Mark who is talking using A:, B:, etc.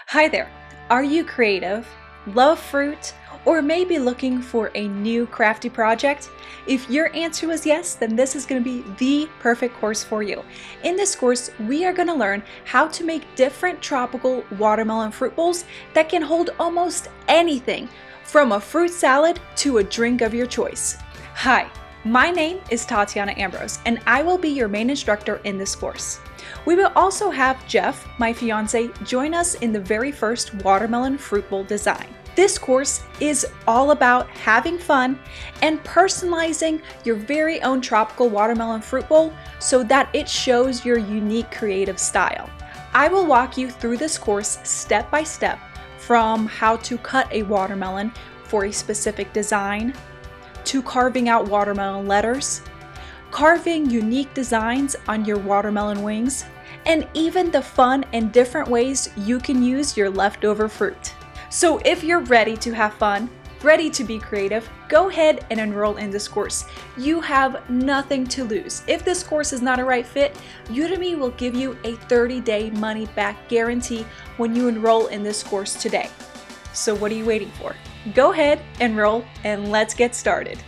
A: Hi there! Are you creative, love fruit, or maybe looking for a new crafty project? If your answer was yes, then this is going to be the perfect course for you. In this course, we are going to learn how to make different tropical watermelon fruit bowls that can hold almost anything, from a fruit salad to a drink of your choice. Hi, my name is Tatiana Ambrose, and I will be your main instructor in this course. We will also have Jeff, my fiance, join us in the very first watermelon fruit bowl design. This course is all about having fun and personalizing your very own tropical watermelon fruit bowl so that it shows your unique creative style. I will walk you through this course step by step, from how to cut a watermelon for a specific design, to carving out watermelon letters, carving unique designs on your watermelon wings, and even the fun and different ways you can use your leftover fruit. So if you're ready to have fun, ready to be creative, go ahead and enroll in this course. You have nothing to lose. If this course is not a right fit, Udemy will give you a 30-day money-back guarantee when you enroll in this course today. So what are you waiting for? Go ahead, enroll, and let's get started.